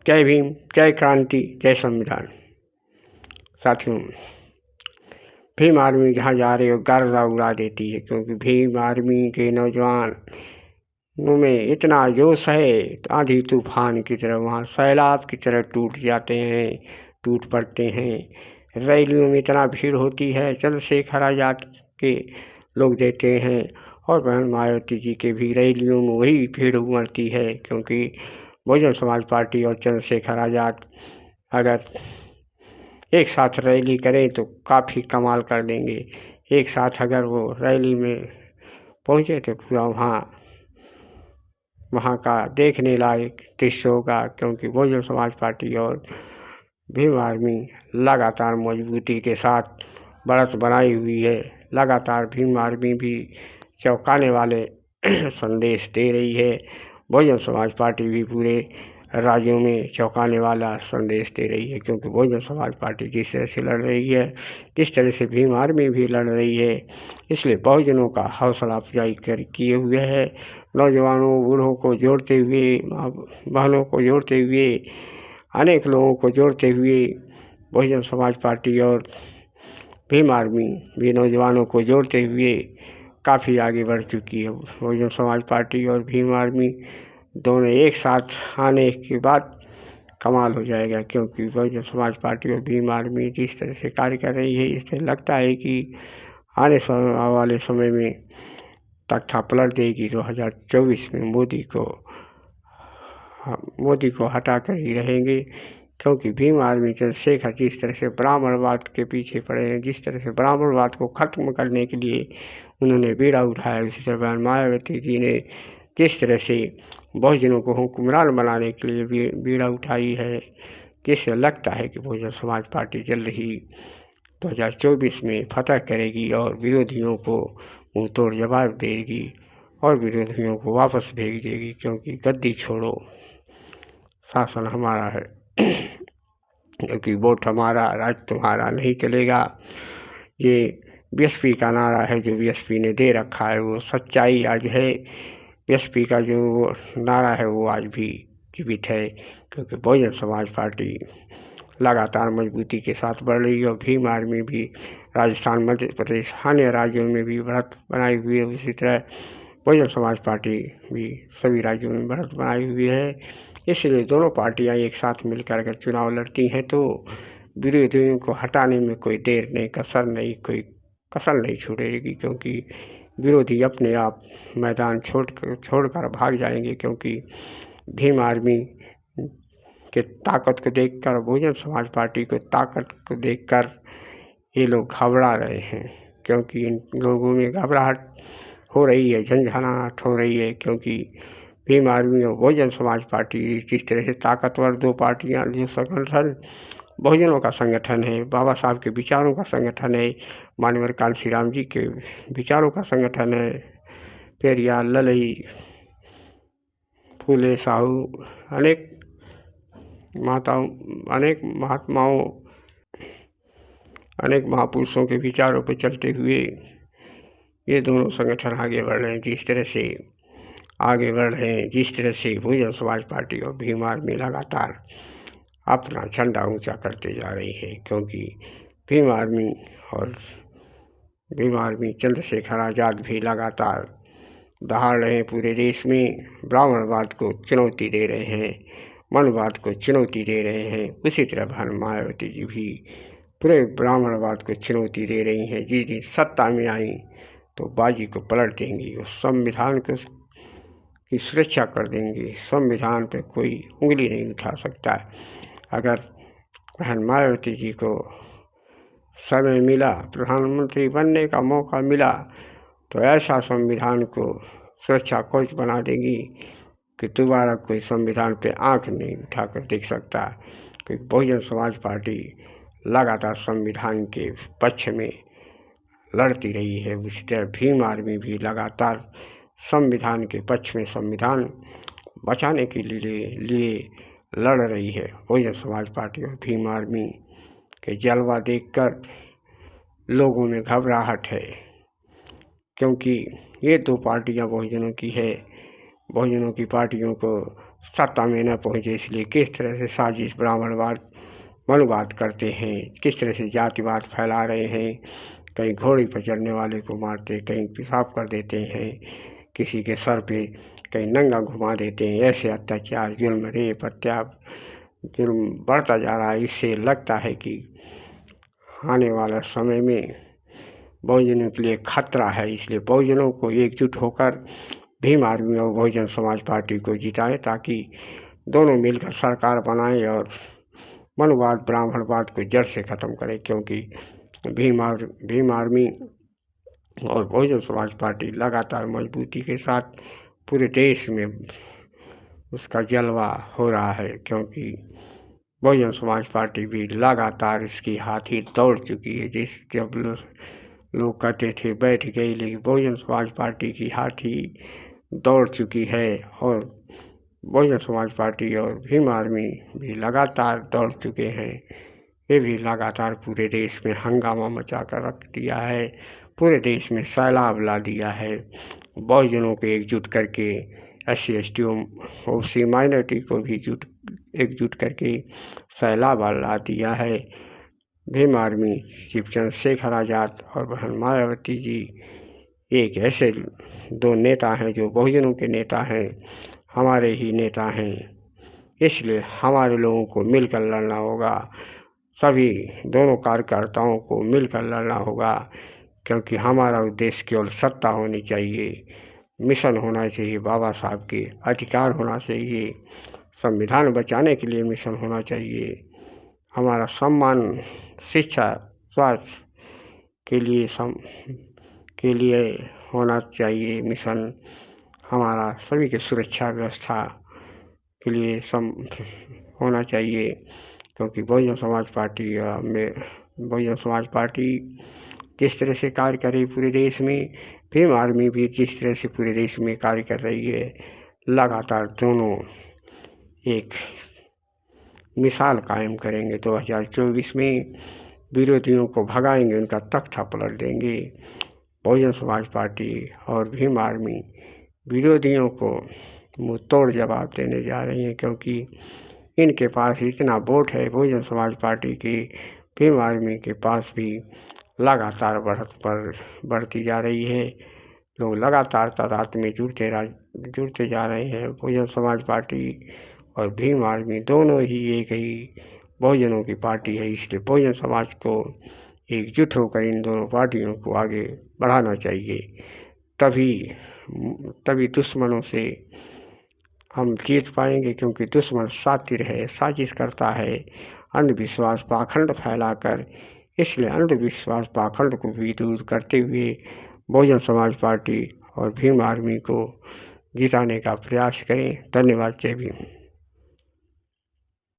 जय भीम, जय क्रांति, जय संविधान। साथियों, भीम आर्मी जहाँ जा रही हो गर्दा उड़ा देती है, क्योंकि भीम आर्मी के नौजवानों में इतना जोश है, आंधी तूफान की तरह वहाँ सैलाब की तरह टूट जाते हैं, टूट पड़ते हैं। रैलियों में इतना भीड़ होती है, चंद्रशेखर आज़ाद के लोग देते हैं और बहन मायावती जी के भी रैलियों में वही भीड़ उमड़ती है, क्योंकि बहुजन समाज पार्टी और चंद्रशेखर आज़ाद अगर एक साथ रैली करें तो काफ़ी कमाल कर देंगे। एक साथ अगर वो रैली में पहुँचे तो पूरा वहाँ का देखने लायक दृश्य होगा, क्योंकि बहुजन समाज पार्टी और भीम आर्मी लगातार मजबूती के साथ बढ़त बनाई हुई है। लगातार भीम आर्मी भी चौंकाने वाले संदेश दे रही है, बहुजन समाज पार्टी भी पूरे राज्यों में चौंकाने वाला संदेश दे रही है, क्योंकि बहुजन समाज पार्टी जिस तरह से लड़ रही है, जिस तरह से भीम आर्मी भी लड़ रही है, इसलिए बहुजनों का हौसला अफजाई किए हुए है। नौजवानों, बूढ़ों को जोड़ते हुए, बहनों को जोड़ते हुए, अनेक लोगों को जोड़ते हुए बहुजन समाज पार्टी और भीम आर्मी भी नौजवानों को जोड़ते हुए काफ़ी आगे बढ़ चुकी है। बहुजन समाज पार्टी और भीम आर्मी दोनों एक साथ आने के बाद कमाल हो जाएगा, क्योंकि बहुजन समाज पार्टी और भीम आर्मी जिस तरह से कार्य कर रही है, इससे लगता है कि आने वाले समय में तख्ता पलट देगी। 2024 में मोदी को हटा कर ही रहेंगे, क्योंकि भीम आर्मी चंद्रशेखर जिस तरह से ब्राह्मणवाद के पीछे पड़े हैं, जिस तरह से ब्राह्मणवाद को ख़त्म करने के लिए उन्होंने बीड़ा उठाया, उसी तरह मायावती जी ने जिस तरह से बहुजनों को हुक्मरान बनाने के लिए बीड़ा उठाई है, जिससे लगता है कि बहुजन समाज पार्टी जल्द ही 2024 में फतह करेगी और विरोधियों को मुँह तोड़ जवाब देगी और विरोधियों को वापस भेज देगी, क्योंकि गद्दी छोड़ो शासन हमारा है, क्योंकि वोट हमारा, राज तुम्हारा नहीं चलेगा। ये बीएसपी का नारा है जो बीएसपी ने दे रखा है, वो सच्चाई आज है। बीएसपी का जो नारा है वो आज भी जीवित है, क्योंकि बहुजन समाज पार्टी लगातार मजबूती के साथ बढ़ रही है और भीम आर्मी भी राजस्थान, मध्य प्रदेश, अन्य राज्यों में भी बढ़त बनाई हुई है। उसी तरह बहुजन समाज पार्टी भी सभी राज्यों में बढ़त बनाई हुई है। इसलिए दोनों पार्टियां एक साथ मिलकर अगर चुनाव लड़ती हैं तो विरोधियों को हटाने में कोई देर नहीं, कोई कसर नहीं छोड़ेगी, क्योंकि विरोधी अपने आप मैदान छोड़कर भाग जाएंगे, क्योंकि भीम आर्मी के ताकत को देखकर, बहुजन समाज पार्टी को ताकत को देखकर ये लोग घबरा रहे हैं, क्योंकि इन लोगों में घबराहट हो रही है, झंझनाहट हो रही है, क्योंकि भीम आर्मी और बहुजन समाज पार्टी जिस तरह से ताकतवर दो पार्टियां, जो संगठन बहुजनों का संगठन है, बाबा साहब के विचारों का संगठन है, माननीय कांशी राम जी के विचारों का संगठन है, पेरियार, ललई, फूले साहू, अनेक महात्माओं, अनेक महापुरुषों के विचारों पर चलते हुए ये दोनों संगठन आगे बढ़ रहे हैं। जिस तरह से आगे बढ़ रहे हैं, जिस तरह से बहुजन समाज पार्टी और भीम आर्मी लगातार अपना झंडा ऊंचा करते जा रही है, क्योंकि भीम आर्मी चंद्रशेखर आज़ाद भी लगातार दहाड़ रहे हैं, पूरे देश में ब्राह्मणवाद को चुनौती दे रहे हैं, मनवाद को चुनौती दे रहे हैं। उसी तरह बहन मायावती जी भी पूरे ब्राह्मणवाद को चुनौती दे रही हैं। जिस दिन सत्ता में आई तो बाजी को पलट देंगी, वो संविधान की सुरक्षा कर देंगी। संविधान पे कोई उंगली नहीं उठा सकता। अगर बहन मायावती जी को समय मिला, प्रधानमंत्री बनने का मौका मिला, तो ऐसा संविधान को सुरक्षा कवच बना देंगी कि दोबारा कोई संविधान पे आंख नहीं उठाकर देख सकता, क्योंकि बहुजन समाज पार्टी लगातार संविधान के पक्ष में लड़ती रही है। उसी तरह भीम आर्मी भी लगातार संविधान के पक्ष में, संविधान बचाने के लिए लड़ रही है। बहुजन समाज पार्टी और भीम आर्मी के जलवा देखकर लोगों में घबराहट है, क्योंकि ये दो पार्टियां बहुजनों की है। बहुजनों की पार्टियों को सत्ता में न पहुँचे, इसलिए किस तरह से साजिश ब्राह्मणवाद मनुवाद करते हैं, किस तरह से जातिवाद फैला रहे हैं। कहीं घोड़े पर चढ़ने वाले को मारते, कहीं पेशाब कर देते हैं किसी के सर पे, कहीं नंगा घुमा देते हैं। ऐसे अत्याचार, जुल्म, रेप, हत्या, जुल्म बढ़ता जा रहा है। इससे लगता है कि आने वाला समय में बहुजनों के लिए खतरा है। इसलिए बहुजनों को एकजुट होकर भीम आर्मी और बहुजन समाज पार्टी को जिताएं, ताकि दोनों मिलकर सरकार बनाएं और मनुवाद ब्राह्मणवाद को जड़ से ख़त्म करें। क्योंकि भीम आर्मी और बहुजन समाज पार्टी लगातार मजबूती के साथ पूरे देश में उसका जलवा हो रहा है। क्योंकि बहुजन समाज पार्टी भी लगातार इसकी हाथी दौड़ चुकी है। जब लोग कहते थे बैठ गई, लेकिन बहुजन समाज पार्टी की हाथी दौड़ चुकी है और बहुजन समाज पार्टी और भीम आर्मी भी लगातार दौड़ चुके हैं। ये भी लगातार पूरे देश में हंगामा मचा कर रख दिया है, पूरे देश में सैलाब ला दिया है। बहुजनों को एकजुट करके SC ST OBC माइनॉरिटी को भी एकजुट करके सैलाब ला दिया है। भीम आर्मी चीफ चंद्रशेखर आज़ाद और बहन मायावती जी एक ऐसे दो नेता हैं जो बहुजनों के नेता हैं, हमारे ही नेता हैं। इसलिए हमारे लोगों को मिलकर लड़ना होगा, सभी दोनों कार्यकर्ताओं को मिलकर लड़ना होगा। क्योंकि हमारा उद्देश्य केवल सत्ता होनी चाहिए, मिशन होना चाहिए, बाबा साहब के अधिकार होना चाहिए, संविधान बचाने के लिए मिशन होना चाहिए, हमारा सम्मान, शिक्षा, स्वास्थ्य के लिए होना चाहिए मिशन, हमारा सभी की सुरक्षा व्यवस्था के लिए होना चाहिए। क्योंकि बहुजन समाज पार्टी जिस तरह से कार्य कर रही पूरे देश में, भीम आर्मी भी जिस तरह से पूरे देश में कार्य कर रही है, लगातार दोनों एक मिसाल कायम करेंगे। 2024 में विरोधियों को भगाएंगे, उनका तख्ता पलट देंगे। बहुजन समाज पार्टी और भीम आर्मी विरोधियों को मुँह तोड़ जवाब देने जा रही हैं। क्योंकि इनके पास इतना वोट है बहुजन समाज पार्टी की, भीम आर्मी के पास भी लगातार बढ़ती जा रही है। लोग लगातार तादाद में जुड़ते जा रहे हैं। बहुजन समाज पार्टी और भीम आर्मी दोनों ही एक ही बहुजनों की पार्टी है। इसलिए बहुजन समाज को एकजुट होकर इन दोनों पार्टियों को आगे बढ़ाना चाहिए। तभी दुश्मनों से हम जीत पाएंगे। क्योंकि दुश्मन शातिर है, साजिश करता है अंधविश्वास पाखंड फैलाकर। इसलिए अंधविश्वास पाखंड को भी दूर करते हुए बहुजन समाज पार्टी और भीम आर्मी को जिताने का प्रयास करें। धन्यवाद। जय भीम।